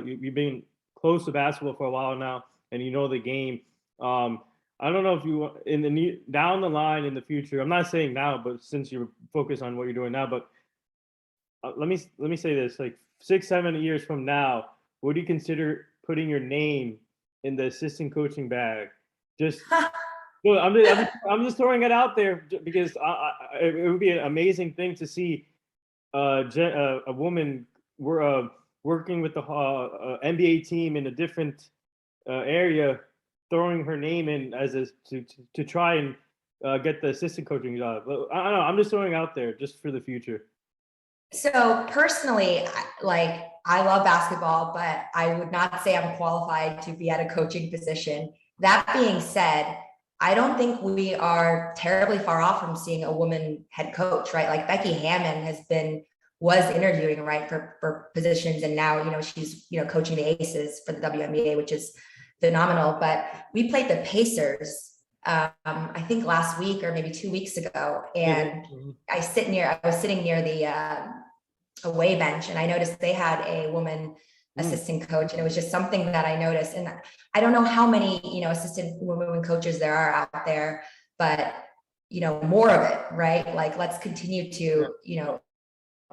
you've been close to basketball for a while now, and you know the game. I don't know if you down the line in the future. I'm not saying now, but since you're focused on what you're doing now, but let me say this: like 6-7 years from now, would you consider putting your name in the assistant coaching bag? I'm just throwing it out there because it would be an amazing thing to see a woman working with the NBA team in a different area, throwing her name in to try and get the assistant coaching job. I don't know. I'm just throwing it out there just for the future. So personally, I love basketball, but I would not say I'm qualified to be at a coaching position. That being said, I don't think we are terribly far off from seeing a woman head coach, right? Like Becky Hammon was interviewing, right, for positions, and now, she's, coaching the Aces for the WNBA, which is phenomenal. But we played the Pacers, I think last week or maybe 2 weeks ago, and I was sitting near the away bench, and I noticed they had a woman assistant coach, and it was just something that I noticed. And I don't know how many, assistant women coaches there are out there, but, more of it, right? Like, let's continue to,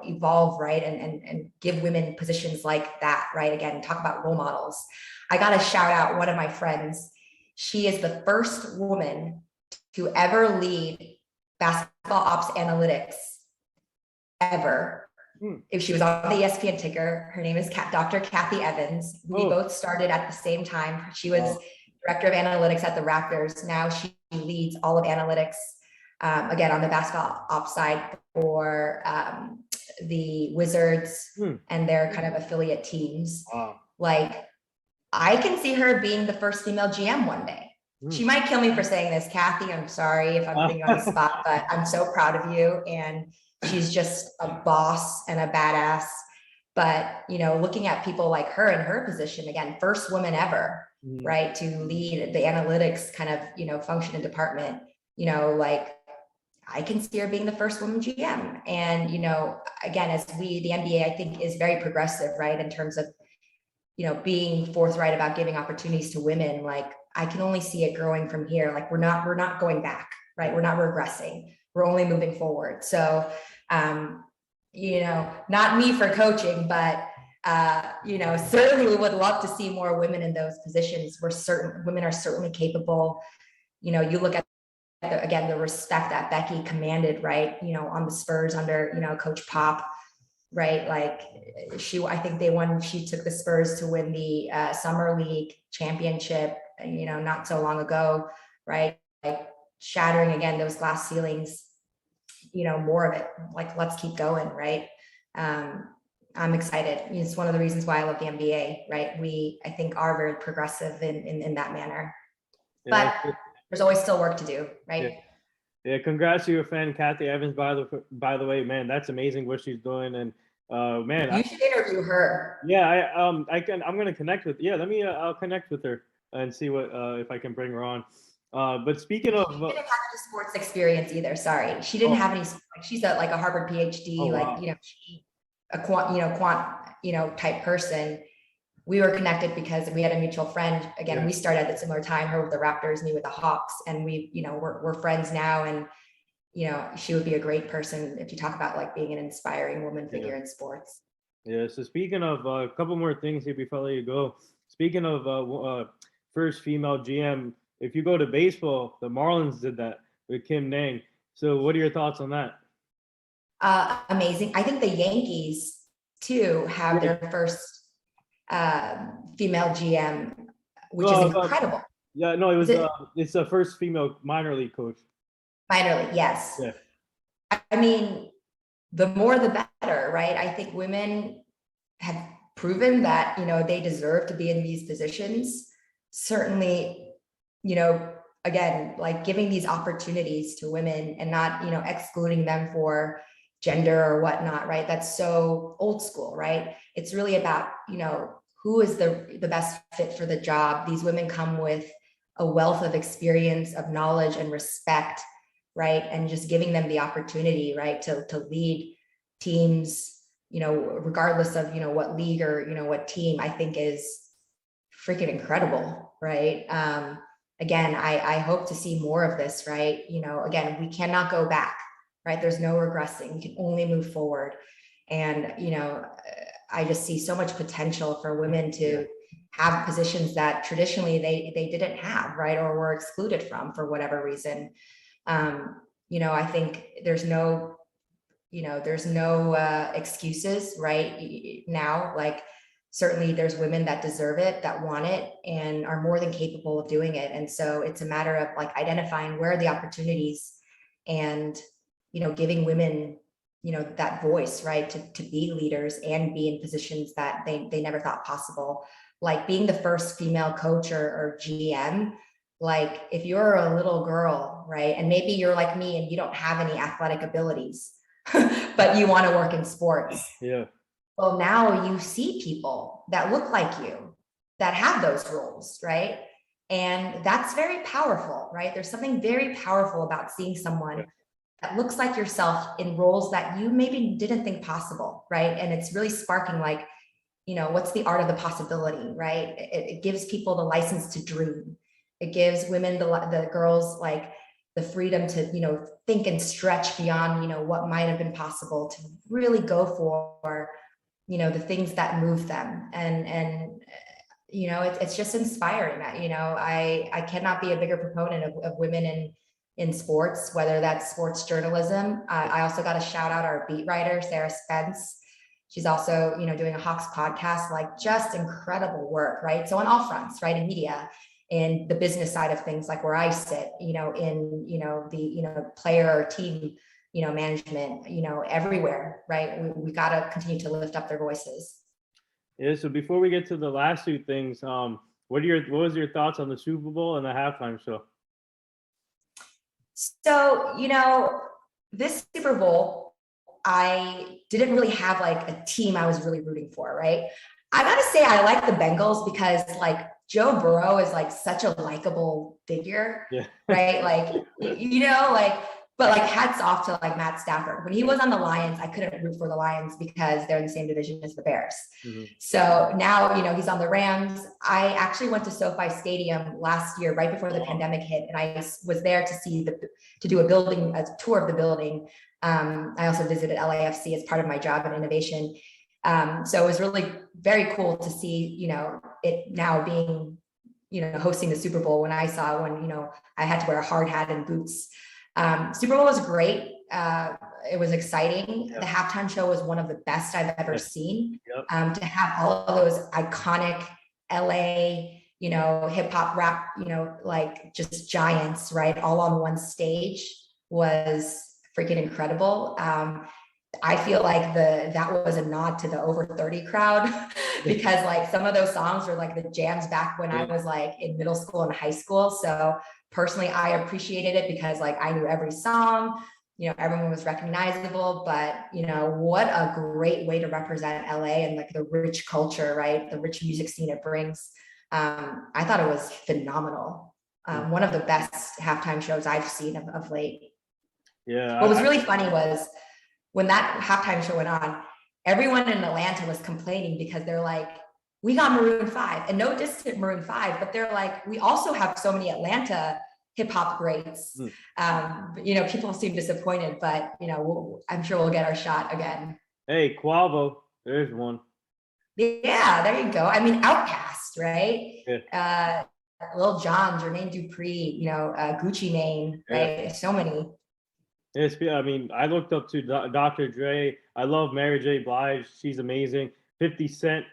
evolve, right? And give women positions like that, right? Again, talk about role models. I got to shout out one of my friends. She is the first woman to ever lead basketball ops analytics ever. If she was on the ESPN ticker, her name is Dr. Kathy Evans. We both started at the same time. She was director of analytics at the Raptors. Now she leads all of analytics, again, on the basketball ops side for the Wizards and their kind of affiliate teams. Like, I can see her being the first female GM one day. She might kill me for saying this, Kathy. I'm sorry if I'm putting you on the spot, but I'm so proud of you. And she's just a boss and a badass. But, looking at people like her in her position, again, first woman ever, right, to lead the analytics kind of, function and department, like, I can see her being the first woman GM. And, again, as the NBA, I think, is very progressive, right, in terms of, being forthright about giving opportunities to women. Like, I can only see it growing from here. Like, we're not going back, right? We're not regressing. We're only moving forward. So, not me for coaching, but, certainly we would love to see more women in those positions. Women are certainly capable. You look at, again, the respect that Becky commanded, right, on the Spurs under, Coach Pop, right? Like, I think she took the Spurs to win the Summer League championship, not so long ago, right? Like, shattering, again, those glass ceilings, more of it. Like, let's keep going, right? I'm excited. It's one of the reasons why I love the NBA, right? We, I think, are very progressive in that manner. Yeah, but there's always still work to do, right? Yeah, congrats to your friend Kathy Evans. By the way, man, that's amazing what she's doing. And man, You should interview her. yeah, I'm gonna connect with. Yeah, let me. I'll connect with her and see what if I can bring her on. But speaking She of, didn't have any sports experience either. Sorry, she didn't oh, have any. She's a like a Harvard oh PhD, like wow, she a quant type person. We were connected because we had a mutual friend. Again, yeah, we started at a similar time. Her with the Raptors, me with the Hawks, and we're friends now. And she would be a great person if you talk about like being an inspiring woman yeah, figure in sports. yeah. So speaking of a couple more things here before I let you go. Speaking of first female GM, if you go to baseball, the Marlins did that with Kim Nang. So what are your thoughts on that? Amazing. I think the Yankees too have Yeah. their first female GM, which is Well, incredible. yeah, no, it Is was it it's the first female minor league coach. minor league? Yes. Yeah, I mean, the more the better, right? I think women have proven that, they deserve to be in these positions. Certainly, again, like giving these opportunities to women and not, excluding them for gender or whatnot, right? That's so old school, right? It's really about, who is the best fit for the job. These women come with a wealth of experience, of knowledge and respect, right? And just giving them the opportunity, right, to lead teams, regardless of, what league or, what team, I think is freaking incredible, right? Again, I hope to see more of this, right? Again, we cannot go back, right? There's no regressing. We can only move forward. And, I just see so much potential for women to have positions that traditionally they didn't have, right? Or were excluded from for whatever reason. I think there's no excuses right now. Like certainly there's women that deserve it, that want it, and are more than capable of doing it. And so it's a matter of like identifying where are the opportunities and, giving women, that voice, right, to be leaders and be in positions that they never thought possible. Like being the first female coach or GM, like if you're a little girl, right, and maybe you're like me and you don't have any athletic abilities, but you want to work in sports. yeah, Well, now you see people that look like you that have those roles, right? And that's very powerful, right? There's something very powerful about seeing someone that looks like yourself in roles that you maybe didn't think possible, right? And it's really sparking like, what's the art of the possibility, right? It gives people the license to dream. It gives women, the girls, like the freedom to, think and stretch beyond, what might have been possible, to really go for, the things that move them. And it's just inspiring that, I cannot be a bigger proponent of women in sports, whether that's sports journalism. I also got to shout out our beat writer, Sarah Spence. She's also, doing a Hawks podcast, like just incredible work, right? So on all fronts, right? In media, in the business side of things, like where I sit, in, the player or team, management, everywhere, right? We got to continue to lift up their voices. yeah. So before we get to the last two things, what was your thoughts on the Super Bowl and the halftime show? So, this Super Bowl, I didn't really have like a team I was really rooting for, right? I gotta say, I like the Bengals because like Joe Burrow is like such a likable figure, Yeah, right? Like, but like hats off to like Matt Stafford. When he was on the Lions, I couldn't root for the Lions because they're in the same division as the Bears. mm-hmm. So now, he's on the Rams. I actually went to SoFi Stadium last year, right before the pandemic hit, and I was there to do a tour of the building. I also visited LAFC as part of my job in innovation. So it was really very cool to see, it now being, hosting the Super Bowl when I had to wear a hard hat and boots. Super Bowl was great. It was exciting. Yep. The halftime show was one of the best I've ever seen. Yep. To have all of those iconic LA, hip hop rap, like just giants, right, all on one stage was freaking incredible. I feel like that was a nod to the over 30 crowd because like some of those songs were like the jams back when I was like in middle school and high school. So personally, I appreciated it because like I knew every song, everyone was recognizable, but what a great way to represent LA and like the rich culture, right? The rich music scene it brings. I thought it was phenomenal. One of the best halftime shows I've seen of late. Yeah. What was really funny was when that halftime show went on, everyone in Atlanta was complaining because they're like, we got Maroon 5, and no diss to Maroon 5, but they're like, we also have so many Atlanta hip hop greats. People seem disappointed, but I'm sure we'll get our shot again. Hey, Quavo, there's one. Yeah, there you go. I mean, Outkast, right? Yeah. Lil Jon, Jermaine Dupri, Gucci Mane, right? Yeah. So many. Yes, I mean, I looked up to Dr. Dre. I love Mary J. Blige. She's amazing. 50 Cent,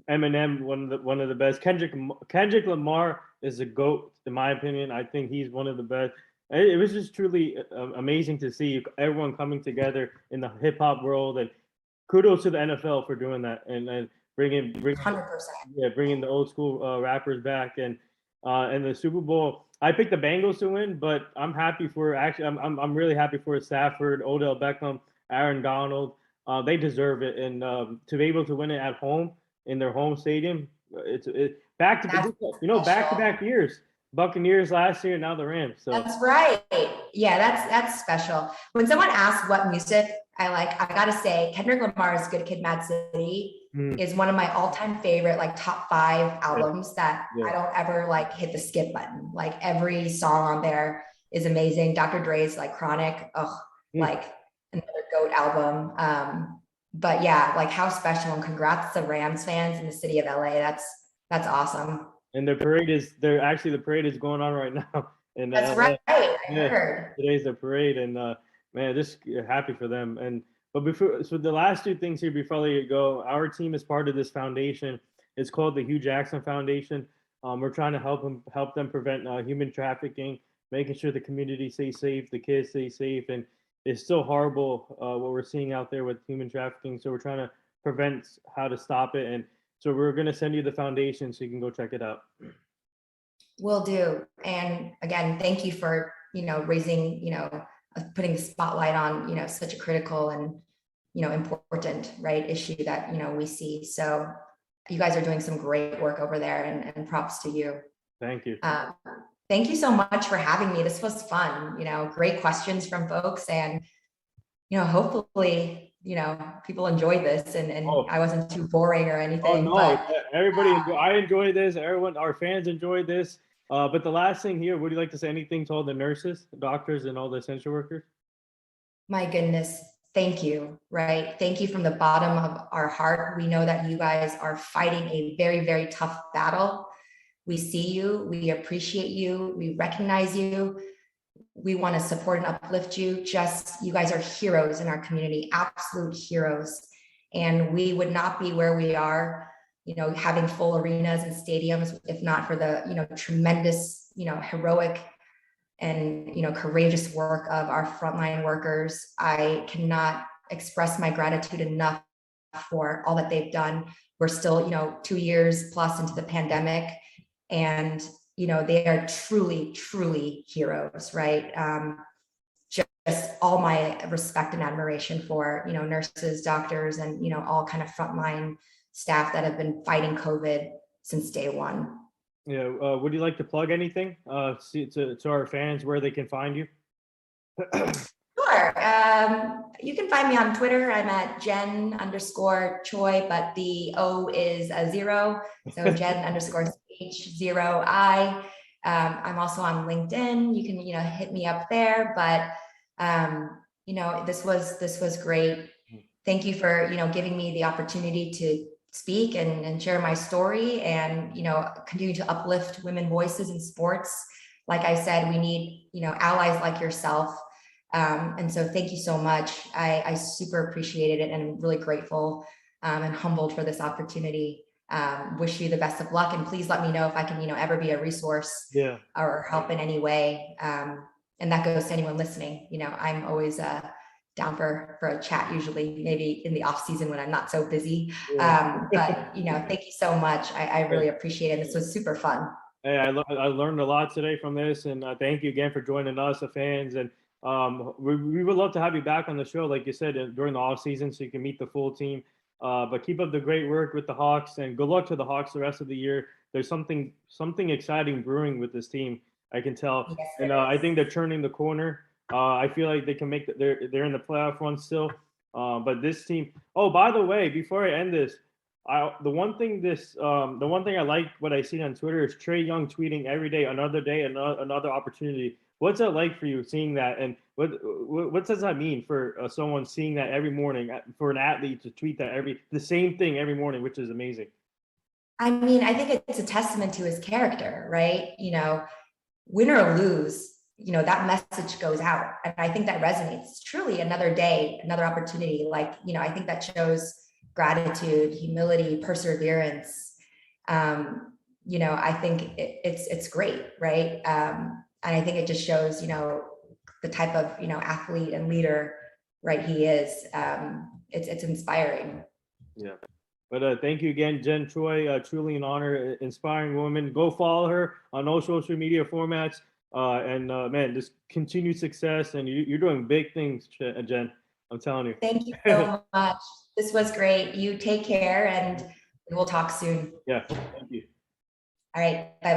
Eminem, one of the best. Kendrick Lamar is a GOAT, in my opinion. I think he's one of the best. It was just truly amazing to see everyone coming together in the hip hop world, and kudos to the NFL for doing that and bringing 100%. bringing the old school rappers back and the Super Bowl. I picked the Bengals to win, but I'm happy for I'm really happy for Stafford, Odell Beckham, Aaron Donald. They deserve it, and to be able to win it at home in their home stadium, it's back to back years. Buccaneers last year, now the Rams. So that's right. Yeah, that's special. When someone asks what music I like, I gotta say Kendrick Lamar's "Good Kid, Mad City" is one of my all-time favorite, like top 5 albums that I don't ever like hit the skip button. Like every song on there is amazing. Dr. Dre's like "Chronic," like another GOAT album. But yeah, like how special, and congrats to Rams fans in the city of LA. That's awesome. And the parade is going on right now. And that's right. I heard. Today's the parade, and man, just happy for them. But the last 2 things here before I let you go, our team is part of this foundation. It's called the Hugh Jackson Foundation. We're trying to help them prevent human trafficking, making sure the community stays safe, the kids stay safe, and it's still horrible what we're seeing out there with human trafficking. So we're trying to prevent how to stop it, and so we're going to send you the foundation so you can go check it out. Will do. And again, thank you for, raising, putting the spotlight on, such a critical and, important, right, issue that, we see. So you guys are doing some great work over there, and props to you. Thank you. Thank you so much for having me. This was fun, great questions from folks, and, hopefully, people enjoyed this, and I wasn't too boring or anything. Oh, no, everybody, I enjoyed this. Everyone, our fans enjoyed this. But the last thing here, would you like to say anything to all the nurses, the doctors, and all the essential workers? My goodness, thank you, right? Thank you from the bottom of our heart. We know that you guys are fighting a very, very tough battle. We see you, we appreciate you, we recognize you. We want to support and uplift you. You guys are heroes in our community, absolute heroes. And we would not be where we are, having full arenas and stadiums, if not for the, tremendous, heroic and, courageous work of our frontline workers. I cannot express my gratitude enough for all that they've done. We're still, 2 years plus into the pandemic, and they are truly, truly heroes, right? Just all my respect and admiration for, nurses, doctors, and, all kind of frontline staff that have been fighting COVID since day one. Yeah. Would you like to plug anything to our fans where they can find you? Sure. You can find me on Twitter. I'm at Jen_Choi, but the O is a 0. So Jen_H0I. I'm also on LinkedIn. You can, hit me up there, but, this was great. Thank you for, giving me the opportunity to speak and share my story, and, continue to uplift women voices in sports. Like I said, we need, allies like yourself. And so thank you so much. I super appreciated it, and I'm really grateful and humbled for this opportunity. Wish you the best of luck, and please let me know if I can, ever be a resource or help in any way. And that goes to anyone listening. I'm always down for a chat, usually maybe in the off season when I'm not so busy. But thank you so much. I really appreciate it. This was super fun. Hey, I learned a lot today from this, and thank you again for joining us, the fans. And we would love to have you back on the show, like you said, during the off season, so you can meet the full team. But keep up the great work with the Hawks, and good luck to the Hawks the rest of the year. There's something exciting brewing with this team, I can tell, Yes, and there I is. think they're turning the corner. I feel like they can make they're in the playoff run still. But this team. Oh, by the way, before I end this, the one thing I like what I see on Twitter is Trae Young tweeting every day, another opportunity. What's that like for you seeing that, and what does that mean for someone seeing that every morning, for an athlete to tweet that the same thing every morning, which is amazing. I mean, I think it's a testament to his character, right? Win or lose, that message goes out. And I think that resonates. Truly another day, another opportunity. I think that shows gratitude, humility, perseverance. I think it's great, right? And I think it just shows, the type of, athlete and leader, right, he is. It's inspiring. Yeah. But thank you again, Jen Choi. Truly an honor, inspiring woman. Go follow her on all social media formats. And man, just continued success. And you're doing big things, Jen. I'm telling you. Thank you so much. This was great. You take care and we will talk soon. Yeah. Thank you. All right. Bye-bye.